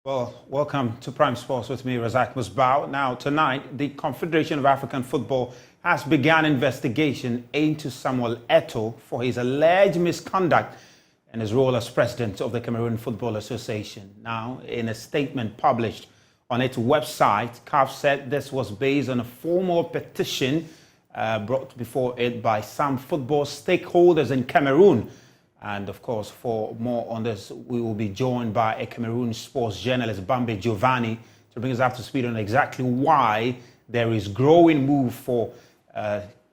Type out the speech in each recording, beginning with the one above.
Well, welcome to Prime Sports with me, Razak Musbao. Now, tonight, the Confederation of African Football has begun investigation into Samuel Eto'o for his alleged misconduct and his role as president of the Cameroon Football Association. Now, in a statement published on its website, CAF said this was based on a formal petition brought before it by some football stakeholders in Cameroon. And of course, for more on this, we will be joined by a Cameroon sports journalist, Bambe Giovanni, to bring us up to speed on exactly why there is growing move for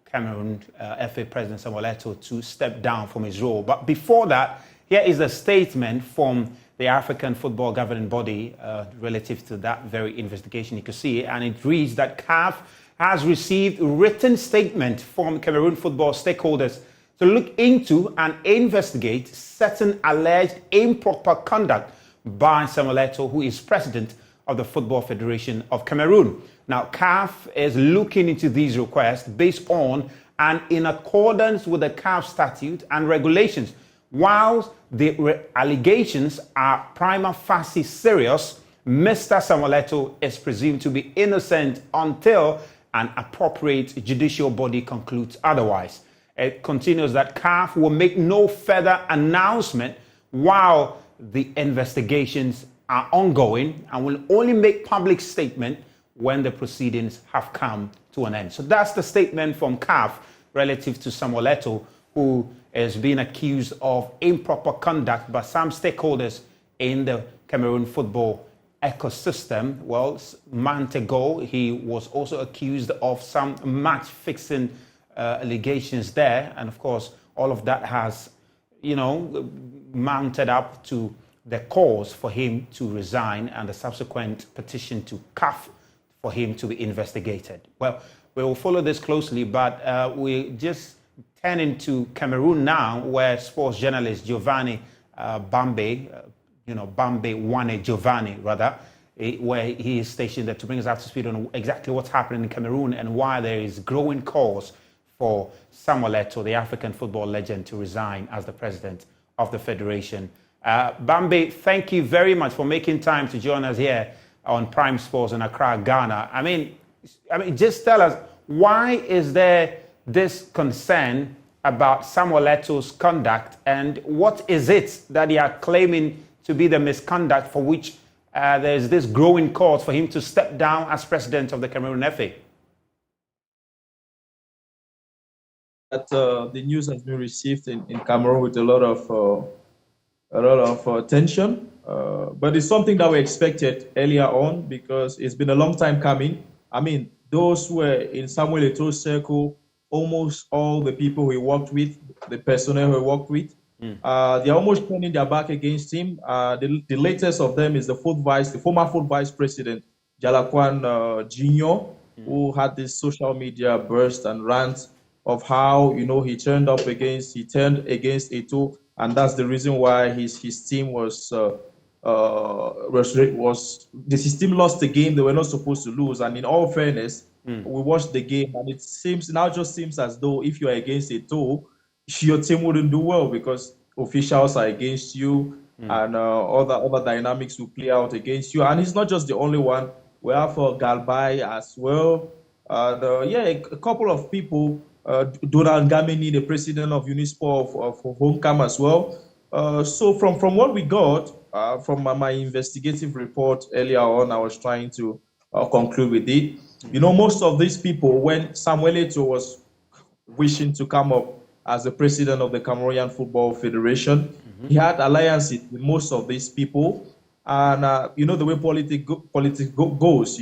Cameroon FA President Samuel Eto'o to step down from his role. But before that, here is a statement from the African Football Governing Body relative to that very investigation. You can see it, and it reads that CAF has received a written statement from Cameroon football stakeholders to look into and investigate certain alleged improper conduct by Samuel Eto'o, who is president of the Football Federation of Cameroon. Now, CAF is looking into these requests based on and in accordance with the CAF statute and regulations. While the allegations are prima facie serious, Mr. Samuel Eto'o is presumed to be innocent until an appropriate judicial body concludes otherwise. It continues that CAF will make no further announcement while the investigations are ongoing and will only make public statement when the proceedings have come to an end. So that's the statement from CAF relative to Samuel Eto'o, who is being accused of improper conduct by some stakeholders in the Cameroon football ecosystem. Well, a month ago, he was also accused of some match fixing allegations there, and of course all of that has mounted up to the cause for him to resign and the subsequent petition to CAF for him to be investigated. Well, we will follow this closely, but we just turn into Cameroon now, where sports journalist Giovanni Bambe Giovanni, where he is stationed there to bring us up to speed on exactly what's happening in Cameroon and why there is growing cause for Samuel Eto'o, the African football legend, to resign as the president of the federation. Bambe, thank you very much for making time to join us here on Prime Sports in Accra, Ghana. I mean, just tell us, why is there this concern about Samuel Eto'o's conduct, and what is it that you are claiming to be the misconduct for which there's this growing cause for him to step down as president of the Cameroon FA? That the news has been received in Cameroon with a lot of tension, but it's something that we expected earlier on because it's been a long time coming. I mean, those who were in Samuel Eto'o's circle, almost all the people he worked with, the personnel he worked with, they're almost turning their back against him. The latest of them is the former fourth vice president, Jalakwan Jr., who had this social media burst and rant of how he turned against Eto'o, and that's the reason why his team his team lost the game they were not supposed to lose. And in all fairness, we watched the game, and it seems as though if you're against Eto'o, your team wouldn't do well because officials are against you, and other dynamics will play out against you. And he's not just the only one. We have Galbay as well. A couple of people. Donald Gamini, the president of Unisport of Homecam as well. So from what we got from my investigative report earlier on, I was trying to conclude with it. Most of these people, when Samuel Eto'o was wishing to come up as the president of the Cameroonian Football Federation, he had alliances with most of these people. And the way politics goes,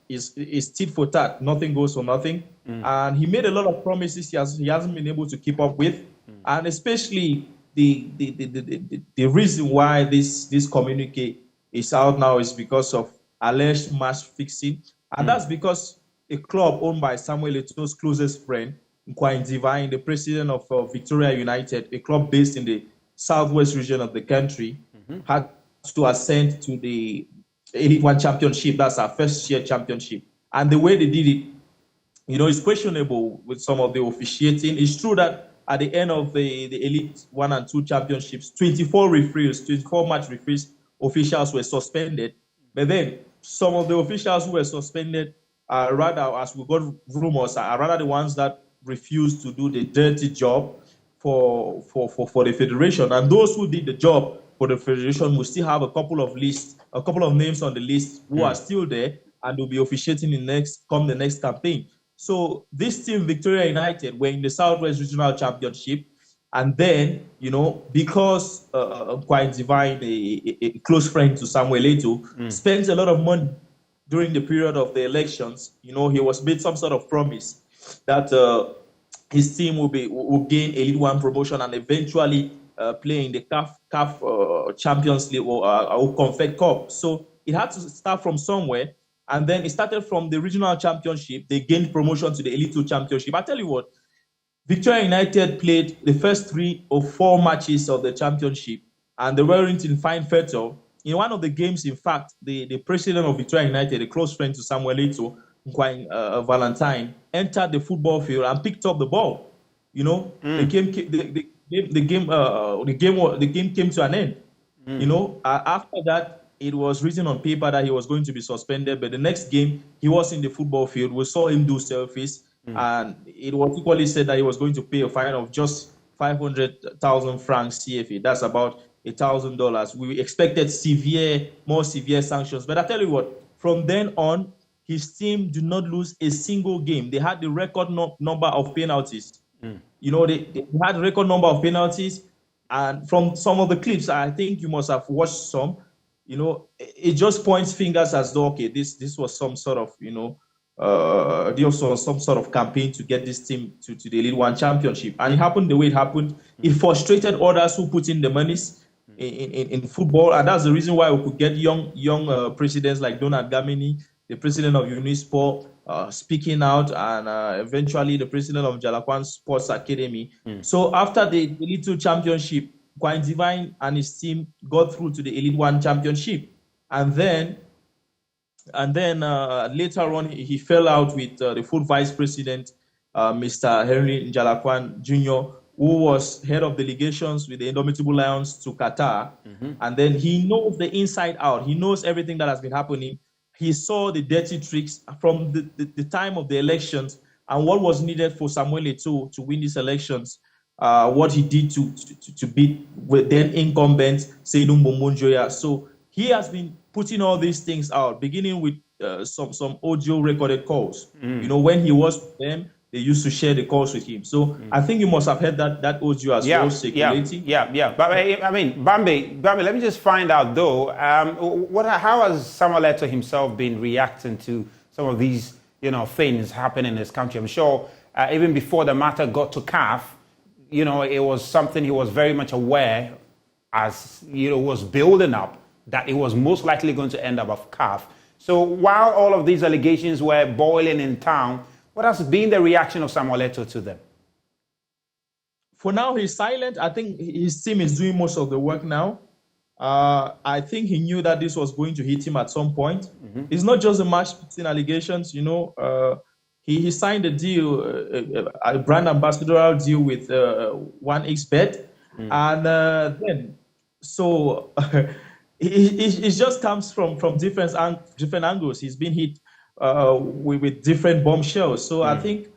is tit for tat. Nothing goes for nothing. And he made a lot of promises he hasn't been able to keep up with. And especially the reason why this communique is out now is because of alleged match fixing. And that's because a club owned by Samuel Eto'o's closest friend, Nkwain Divine, the president of Victoria United, a club based in the southwest region of the country, had to ascend to the Elite One Championship. That's our first year championship. And the way they did it, it's questionable with some of the officiating. It's true that at the end of the Elite 1 and 2 championships, 24 match referees officials were suspended. But then some of the officials who were suspended are rather, as we got rumors, are rather the ones that refused to do the dirty job for the federation. And those who did the job for the federation will still have a couple of names on the list who are still there and will be officiating the next campaign. So this team, Victoria United, were in the Southwest Regional Championship. And then, because Quite Divine, a close friend to Samuel Eto'o, spent a lot of money during the period of the elections. He was made some sort of promise that his team will gain Elite One promotion and eventually play in the CAF Champions League or Confed Cup. So it had to start from somewhere. And then it started from the regional championship. They gained promotion to the Elite Two Championship. I tell you what, Victoria United played the first 3 or 4 matches of the championship, and they weren't in fine fettle. In one of the games, in fact, the president of Victoria United, a close friend to Samuel Eto'o, Valentine, entered the football field and picked up the ball. The game came to an end. After that, it was written on paper that he was going to be suspended, but the next game, he was in the football field. We saw him do selfies, and it was equally said that he was going to pay a fine of just 500,000 francs CFA. That's about $1,000. We expected more severe sanctions. But I tell you what, from then on, his team did not lose a single game. They had the record number of penalties. They had a record number of penalties. And from some of the clips, I think you must have watched some, it just points fingers as though, okay, this was some sort of, some sort of campaign to get this team to the Elite One Championship. And it happened the way it happened. It frustrated others who put in the monies in football. And that's the reason why we could get young presidents like Donald Gamini, the president of Unisport, speaking out, and eventually the president of Jalakwan Sports Academy. So after the Elite Two Championship, Quine Divine and his team got through to the Elite One Championship. And then later on, he fell out with the full vice president, Mr. Henry Njalakwan Jr., who was head of delegations with the Indomitable Lions to Qatar. And then he knows the inside out. He knows everything that has been happening. He saw the dirty tricks from the time of the elections and what was needed for Samuel Eto'o to win these elections. What he did to beat with then incumbent Seydou Mbonjoya. So he has been putting all these things out, beginning with some audio recorded calls. When he was with them, they used to share the calls with him. So I think you must have heard that audio as well circulating. Yeah. But I mean, Bambi, let me just find out though, how has Samuel Eto'o himself been reacting to some of these, things happening in his country? I'm sure even before the matter got to CAF, it was something he was very much aware as, was building up that it was most likely going to end up of CAF. So while all of these allegations were boiling in town, what has been the reaction of Samuel Eto'o to them? For now, he's silent. I think his team is doing most of the work now. I think he knew that this was going to hit him at some point. It's not just the match-fixing allegations, He signed a deal, a brand ambassadorial deal with 1xBet. And then, so it just comes from different angles. He's been hit with different bombshells. So I think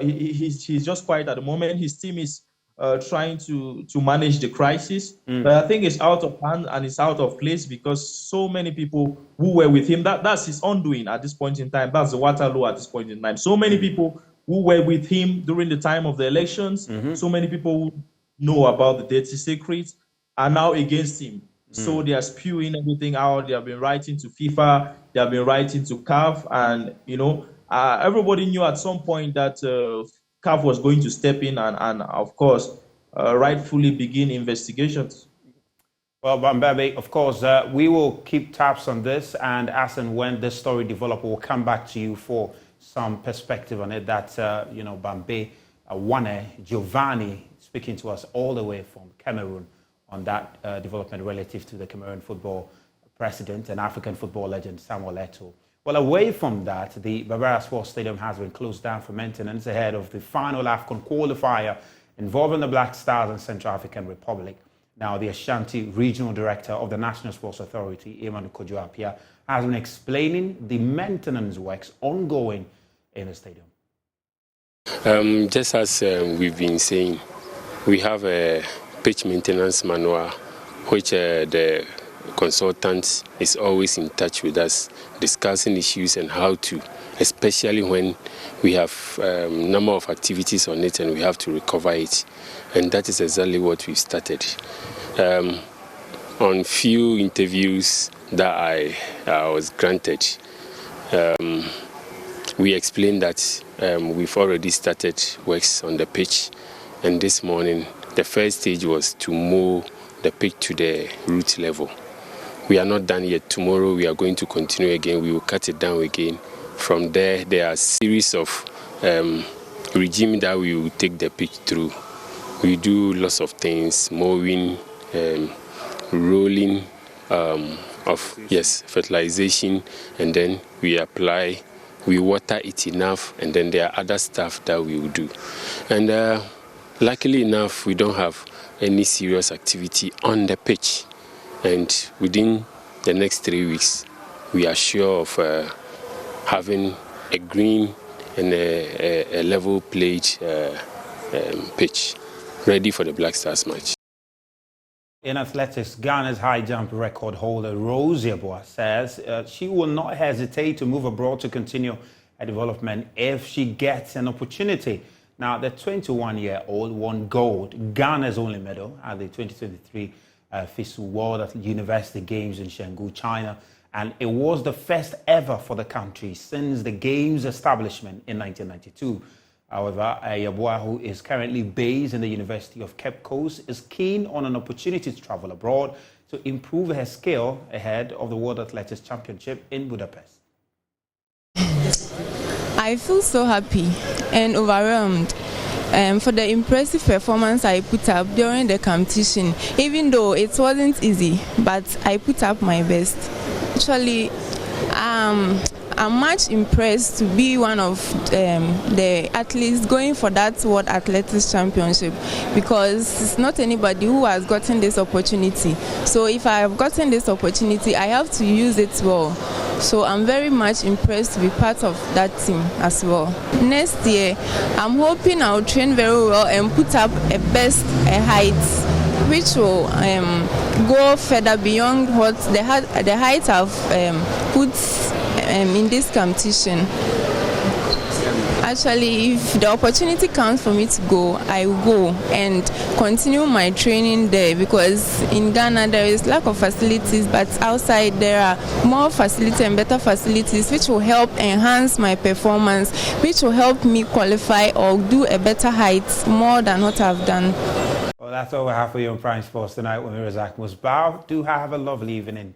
he's just quiet at the moment. His team is trying to manage the crisis. But I think it's out of hand and it's out of place because so many people who were with him, that's his undoing at this point in time. That's the Waterloo at this point in time. So many people who were with him during the time of the elections, so many people who know about the dirty secrets are now against him. So they are spewing everything out. They have been writing to FIFA. They have been writing to CAF. And, everybody knew at some point that CAF was going to step in and of course, rightfully begin investigations. Well, Bambabe, of course, we will keep tabs on this, and as and when this story develops, we'll come back to you for some perspective on it. That, Bambe Wane Giovanni speaking to us all the way from Cameroon on that development relative to the Cameroon football president and African football legend Samuel Eto'o. Well, away from that, the Barbara Sports Stadium has been closed down for maintenance ahead of the final AFCON qualifier involving the Black Stars and Central African Republic. Now, the Ashanti Regional Director of the National Sports Authority, Emmanuel Kojo-Appiah, has been explaining the maintenance works ongoing in the stadium. Just as we've been saying, we have a pitch maintenance manual, which the consultant is always in touch with us, discussing issues and how to, especially when we have a number of activities on it and we have to recover it. And that is exactly what we've started. On few interviews that I was granted, we explained that we've already started works on the pitch, and this morning the first stage was to mow the pitch to the root level. We are not done yet. Tomorrow we are going to continue again. We will cut it down again. From there are a series of regime that we will take the pitch through. We do lots of things: mowing, rolling, fertilization, and then we apply. We water it enough, and then there are other stuff that we will do. And luckily enough, we don't have any serious activity on the pitch. And within the next 3 weeks, we are sure of having a green and a level played pitch ready for the Black Stars match. In athletics, Ghana's high jump record holder Rosie Aboah says she will not hesitate to move abroad to continue her development if she gets an opportunity. Now, the 21-year-old won gold, Ghana's only medal, at the 2023 FISU World University Games in Chengdu, China, and it was the first ever for the country since the Games establishment in 1992. However, Aboah, who is currently based in the University of Cape Coast, is keen on an opportunity to travel abroad to improve her skill ahead of the World Athletics Championship in Budapest. I feel so happy and overwhelmed for the impressive performance I put up during the competition. Even though it wasn't easy, but I put up my best. Actually, I'm much impressed to be one of the athletes going for that World Athletics Championship, because it's not anybody who has gotten this opportunity. So if I have gotten this opportunity, I have to use it well. So I'm very much impressed to be part of that team as well. Next year, I'm hoping I'll train very well and put up a best height, which will go further beyond what the height I've put in this competition. Actually, if the opportunity comes for me to go, I will go and continue my training there, because in Ghana there is lack of facilities, but outside there are more facilities and better facilities which will help enhance my performance, which will help me qualify or do a better height more than what I've done. Well, that's all we have for you on Prime Sports tonight. With me, Razak. Do have a lovely evening.